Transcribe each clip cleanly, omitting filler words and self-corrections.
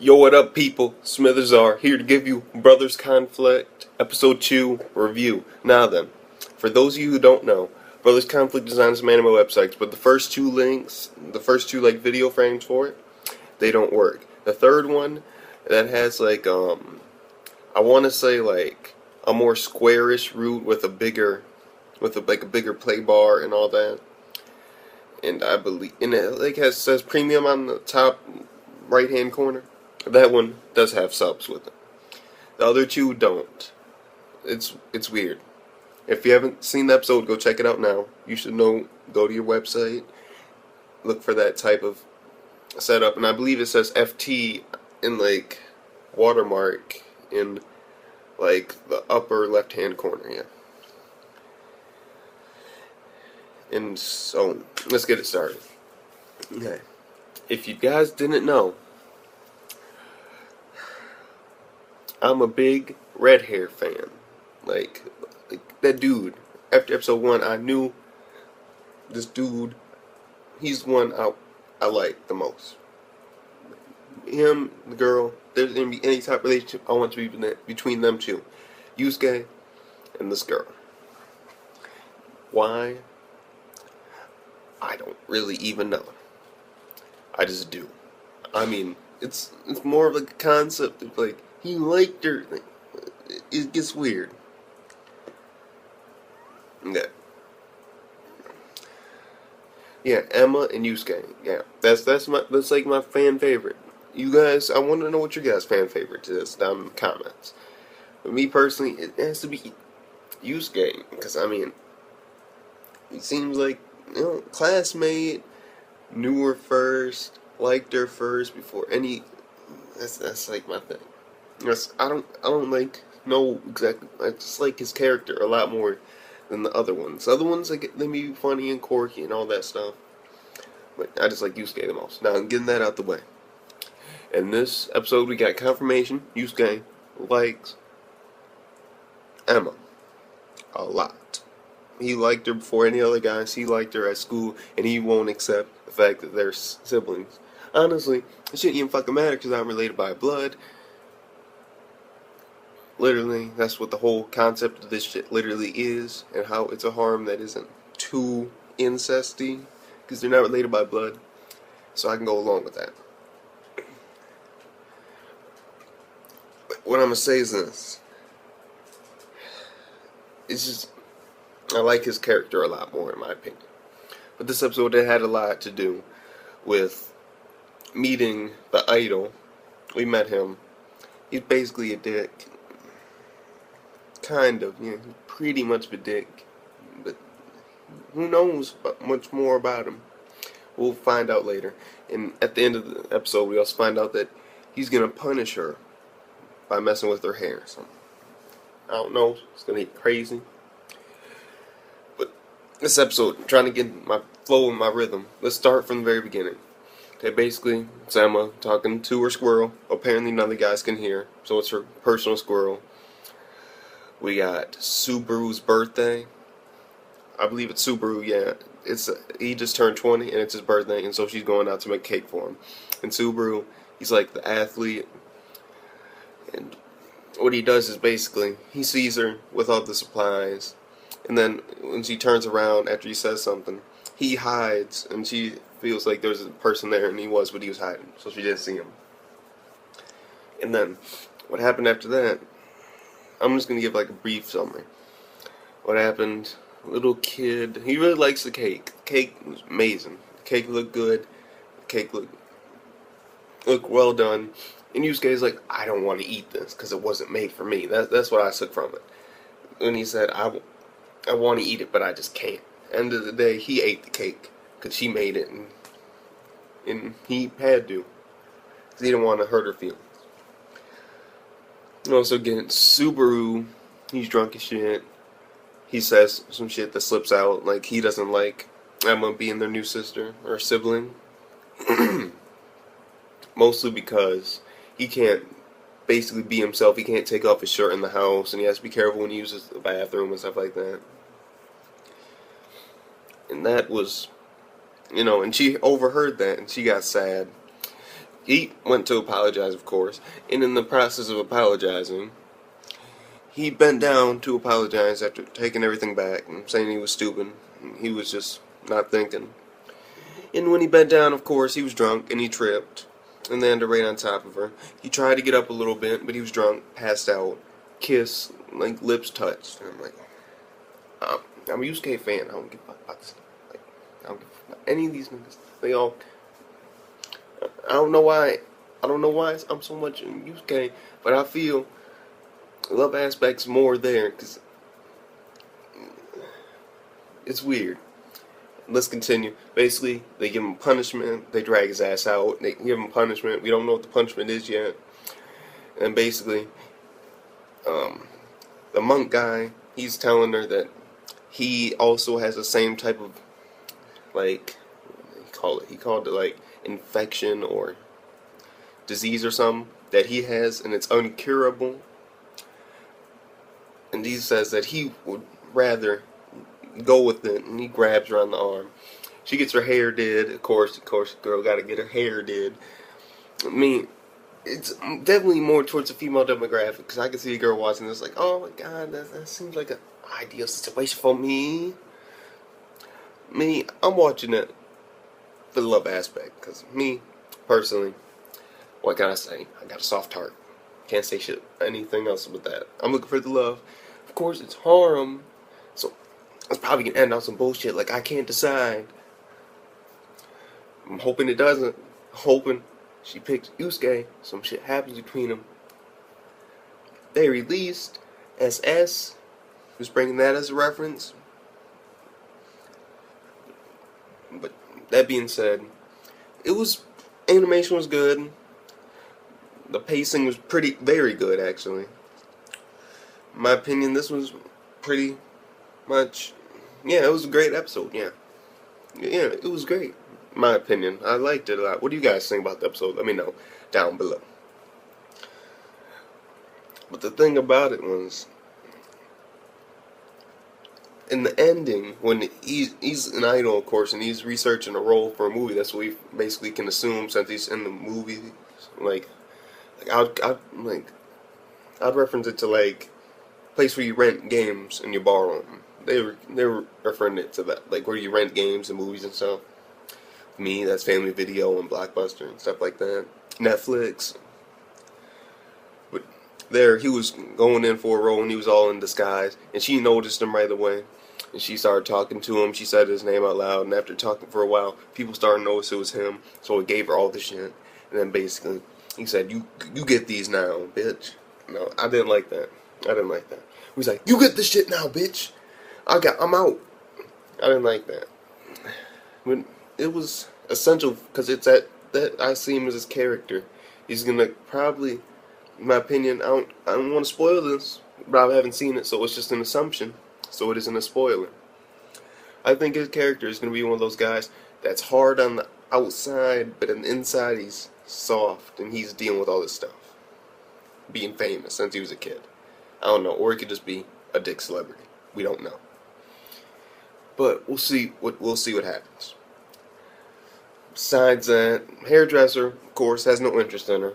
Yo, what up, people? Smithers are here to give you Brothers Conflict Episode 2 review. Now then, for those of you who don't know, Brothers Conflict designs some anime websites, but the first two links, the first two video frames for it, they don't work. The third one that has I want to say a more squarish root with a bigger play bar and all that. And I believe, and it says premium on the top right hand corner. That one does have subs with it. The other two don't. It's weird. If you haven't seen the episode, go check it out now. You should know. Go to your website, look for that type of setup, and I believe it says FT in watermark in the upper left hand corner. Yeah. And so let's get it started. Okay. If you guys didn't know, I'm a big red hair fan. Like that dude. After episode 1, I knew this dude. He's the one I like the most. Him, the girl. There's gonna be any type of relationship I want to be between them two, Yusuke and this girl. Why? I don't really even know. I just do. I mean, it's more of a concept of he liked her. It gets weird. Yeah. Yeah, Emma and Yusuke. Yeah, that's my fan favorite. You guys, I want to know what your guys' fan favorite is down in the comments. For me personally, it has to be Yusuke, because I mean, he seems like classmate, knew her first, liked her first before any. That's my thing. Yes, I don't know exactly. I just like his character a lot more than the other ones. The other ones, they may be funny and quirky and all that stuff, but I just like Yusuke the most. Now I'm getting that out the way. In this episode, we got confirmation Yusuke likes Emma a lot. He liked her before any other guys. He liked her at school, and he won't accept the fact that they're siblings. Honestly, it shouldn't even fucking matter because I'm related by blood. Literally, that's what the whole concept of this shit literally is, and how it's a harm that isn't too incesty, because they're not related by blood. So I can go along with that. But what I'm gonna say is this: it's just I like his character a lot more, in my opinion. But this episode, it had a lot to do with meeting the idol. We met him. He's basically a dick. Kind of, he's pretty much a dick. But who knows much more about him? We'll find out later. And at the end of the episode, we also find out that he's going to punish her by messing with her hair. So, I don't know. It's going to get crazy. But this episode, I'm trying to get my flow and my rhythm. Let's start from the very beginning. Okay, basically, it's Emma talking to her squirrel. Apparently none of the guys can hear, so it's her personal squirrel. We got Subaru's birthday. I believe it's Subaru, yeah. He just turned 20 and it's his birthday, and so she's going out to make cake for him. And Subaru, he's like the athlete. And what he does is basically, he sees her with all the supplies, and then when she turns around after he says something, he hides, and she feels like there's a person there, and he was, but he was hiding, so she didn't see him. And then, what happened after that, I'm just going to give a brief summary. What happened, little kid, he really likes the cake. The cake was amazing. The cake looked good. The cake looked well done. And Yusuke's like, I don't want to eat this because it wasn't made for me. That's what I took from it. And he said, I want to eat it, but I just can't. End of the day, he ate the cake because she made it, and he had to because he didn't want to hurt her feelings. Also, again, Subaru, he's drunk as shit. He says some shit that slips out, like he doesn't like Emma being their new sister or sibling. Mostly because he can't basically be himself. He can't take off his shirt in the house, and he has to be careful when he uses the bathroom and stuff like that. And that was, and she overheard that, and she got sad. He went to apologize, of course, and in the process of apologizing, he bent down to apologize after taking everything back and saying he was stupid. He was just not thinking. And when he bent down, of course, he was drunk and he tripped and landed right on top of her. He tried to get up a little bit, but he was drunk, passed out, kiss, like lips touched. And I'm like, I'm a Yusuke fan. I don't give a fuck about this. Like, I don't give a fuck about any of these niggas. They all. I don't know why. I don't know why I'm so much in Yusuke, but I feel love aspects more there because it's weird. Let's continue. Basically, they give him punishment. They drag his ass out. They give him punishment. We don't know what the punishment is yet. And basically, the monk guy, he's telling her that he also has the same type of, like, he called it like infection or disease or something that he has, and it's uncurable. And he says that he would rather go with it, and he grabs her on the arm. She gets her hair did. Of course, the girl got to get her hair did. I mean, it's definitely more towards the female demographic, because I can see a girl watching this like, oh my god, that seems like an ideal situation for me. I'm watching it for the love aspect, because me, personally, what can I say? I got a soft heart. Can't say shit anything else with that. I'm looking for the love. Of course, it's harem, so it's probably gonna end on some bullshit like I can't decide. I'm hoping it doesn't. Hoping she picks Yusuke, some shit happens between them. They released SS. Just bringing that as a reference. But that being said, animation was good. The pacing was very good actually. In my opinion, this was pretty much, yeah, it was a great episode, yeah, it was great, in my opinion. I liked it a lot. What do you guys think about the episode? Let me know down below. But the thing about it was, in the ending, when he's an idol, of course, and he's researching a role for a movie, that's what we basically can assume since he's in the movie. I'd reference it to like place where you rent games and you borrow them. They were referring it to that, like where you rent games and movies and stuff. For me, that's Family Video and Blockbuster and stuff like that. Netflix. But there, he was going in for a role and he was all in disguise, and she noticed him right away. And she started talking to him. She said his name out loud, and after talking for a while, people started to notice it was him. So he gave her all the shit, and then basically he said, "You get these now, bitch." No, I didn't like that. He was like, "You get this shit now, bitch. I'm out." I didn't like that. But it was essential because it's that I see him as his character. He's gonna probably, in my opinion, I don't want to spoil this, but I haven't seen it, so it's just an assumption. So it isn't a spoiler. I think his character is gonna be one of those guys that's hard on the outside, but on the inside he's soft, and he's dealing with all this stuff. Being famous since he was a kid. I don't know, or it could just be a dick celebrity. We don't know. But we'll see what happens. Besides that, hairdresser, of course, has no interest in her.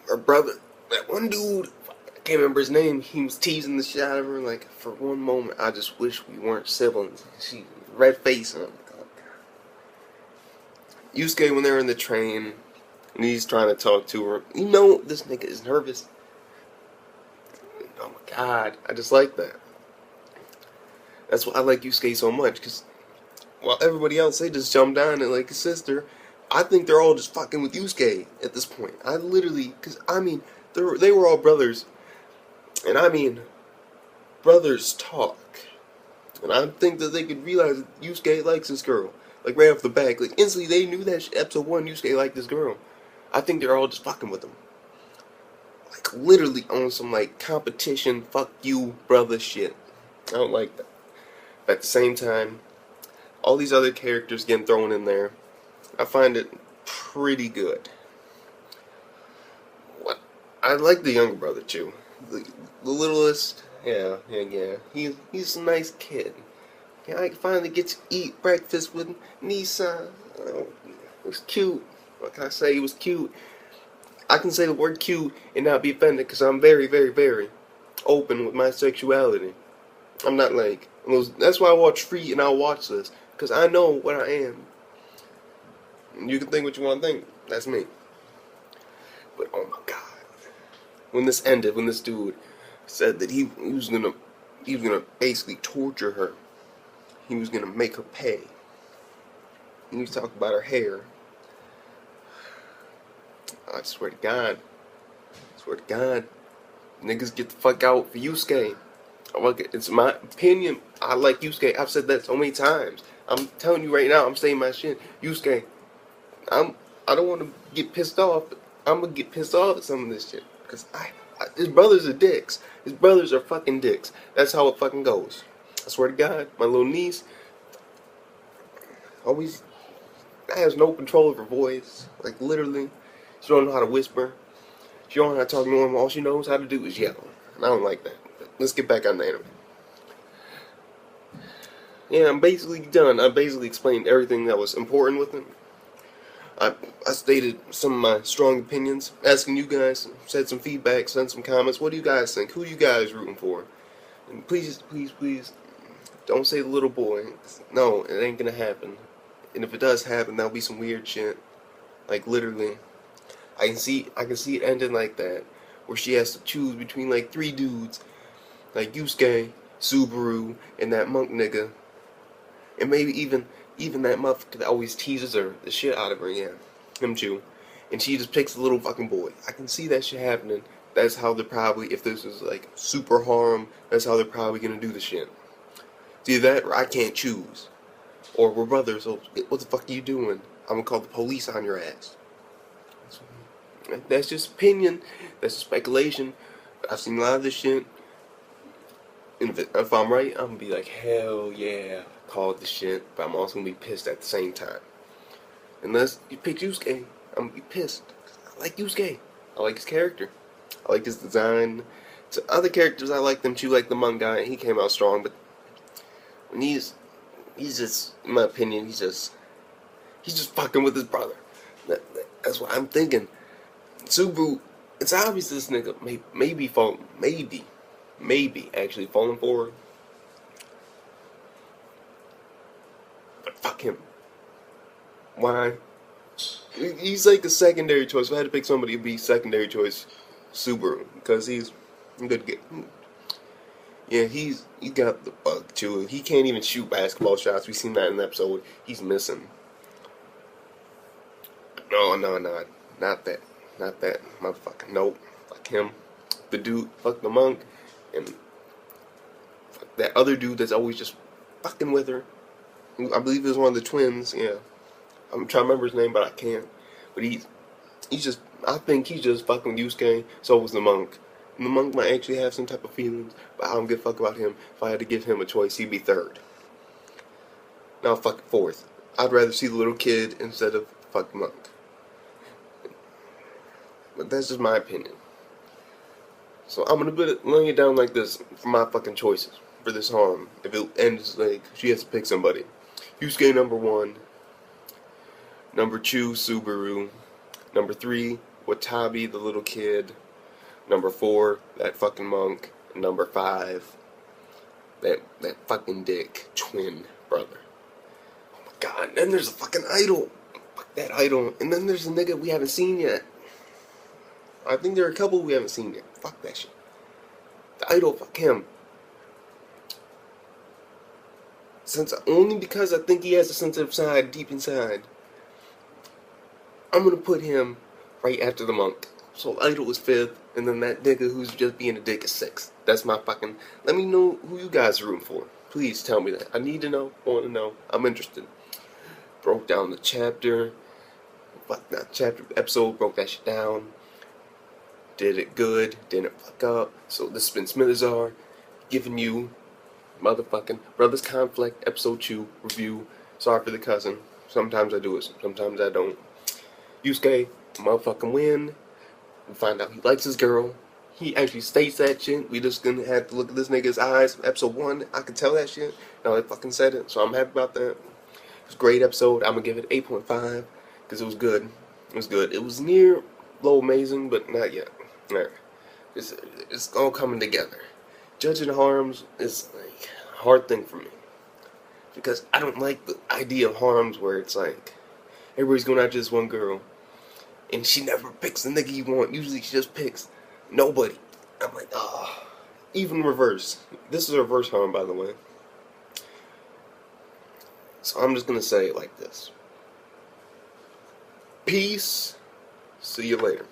Her brother, that one dude, I can't remember his name, he was teasing the shit out of her. Like, for one moment, I just wish we weren't siblings. She, red face, and I'm like, oh god. Yusuke, when they're in the train, and he's trying to talk to her, you know this nigga is nervous. Oh my god, I just like that. That's why I like Yusuke so much, because while everybody else, they just jump down and like his sister, I think they're all just fucking with Yusuke at this point. I literally, because I mean, they were all brothers, and I mean, brothers talk. And I think that they could realize that Yusuke likes this girl. Like right off the back, like instantly they knew that episode 1 Yusuke liked this girl. I think they're all just fucking with him. Like literally on some like competition, fuck you, brother shit. I don't like that. But at the same time, all these other characters getting thrown in there, I find it pretty good. What I like the younger brother too. The littlest, yeah. He's a nice kid. Yeah, I finally get to eat breakfast with Nissan. Oh, it's cute. What can I say? It was cute. I can say the word cute and not be offended because I'm very, very, very open with my sexuality. I'm not like those. That's why I watch Free and I'll watch this because I know what I am. You can think what you want to think. That's me. But oh my god, when this ended, when this dude said that he was gonna basically torture her, he was gonna make her pay. And he talked about her hair. I swear to God, niggas get the fuck out for Yusuke. It's my opinion. I like Yusuke. I've said that so many times. I'm telling you right now. I'm saying my shit. Yusuke. I don't want to get pissed off. But I'm gonna get pissed off at some of this shit because his brothers are dicks. His brothers are fucking dicks. That's how it fucking goes. I swear to God, my little niece always has no control of her voice. Like literally, she don't know how to whisper. She don't know how to talk normal. All she knows how to do is yell. And I don't like that. But let's get back on the anime. Yeah, I'm basically done. I basically explained everything that was important with it. I stated some of my strong opinions, asking you guys, said some feedback, sent some comments. What do you guys think? Who are you guys rooting for? And please, please, please, don't say the little boy. No, it ain't gonna happen. And if it does happen, that'll be some weird shit. Like literally, I can see it ending like that, where she has to choose between like 3 dudes, like Yusuke, Subaru, and that monk nigga, and maybe even that motherfucker that always teases her the shit out of her. Yeah, him too. And she just picks the little fucking boy. I can see that shit happening. That's how they're probably, if this is like super harm, that's how they're probably gonna do the shit. It's either that or I can't choose. Or we're brothers, so what the fuck are you doing? I'm gonna call the police on your ass. That's just opinion. That's speculation. I've seen a lot of this shit. And if I'm right, I'm gonna be like, hell yeah, called the shit. But I'm also gonna be pissed at the same time. Unless you pick Yusuke, I'm gonna be pissed. I like Yusuke. I like his character. I like his design. To other characters, I like them too, like the monk guy. He came out strong, but when he's just, in my opinion, he's just fucking with his brother. That's what I'm thinking. Subaru, it's obvious this nigga maybe actually falling for her. But fuck him. Why? He's like a secondary choice. If I had to pick somebody, it'd be secondary choice Subaru, because he's a good guy. Yeah, he got the bug too. He can't even shoot basketball shots. We've seen that in the episode. He's missing. No, not that. Not that motherfucker. Nope. Fuck him. The dude, fuck the monk, and fuck that other dude that's always just fucking with her. I believe it was one of the twins. Yeah, I'm trying to remember his name, but I can't. But he's just. I think he's just fucking Yusuke. So was the monk. And the monk might actually have some type of feelings, but I don't give a fuck about him. If I had to give him a choice, he'd be 3rd. Now fuck 4th. I'd rather see the little kid instead of fuck the monk. But that's just my opinion. So I'm gonna lay it down like this for my fucking choices for this harm. If it ends like she has to pick somebody. Yusuke number 1. Number 2, Subaru. Number 3, Watabi, the little kid. Number 4, that fucking monk. And number 5, that fucking dick twin brother. Oh my god, and then there's a fucking idol. Fuck that idol. And then there's a nigga we haven't seen yet. I think there are a couple we haven't seen yet. Fuck that shit. The idol, fuck him. Only because I think he has a sensitive side deep inside. I'm gonna put him right after the monk. So idol is 5th, and then that nigga who's just being a dick is 6th. That's my fucking. Let me know who you guys are rooting for. Please tell me that. I need to know. Want to know. I'm interested. Broke down the chapter. Fuck that chapter episode. Broke that shit down. Did it good. Didn't fuck up. So this has been Smithazar giving you motherfucking Brothers Conflict episode 2 review. Sorry for the cousin. Sometimes I do it. Sometimes I don't. Yusuke, motherfucking win. We find out he likes his girl. He actually states that shit. We just gonna have to look at this nigga's eyes. Episode 1, I could tell that shit. Now they fucking said it, so I'm happy about that. It was a great episode. I'm gonna give it 8.5 because it was good. It was good. It was near low amazing, but not yet. Alright. It's all coming together. Judging harms is like a hard thing for me. Because I don't like the idea of harms where it's like everybody's going after this one girl and she never picks the nigga you want. Usually she just picks nobody. I'm like, ah. Even reverse. This is a reverse harm, by the way. So I'm just gonna say it like this. Peace. See you later.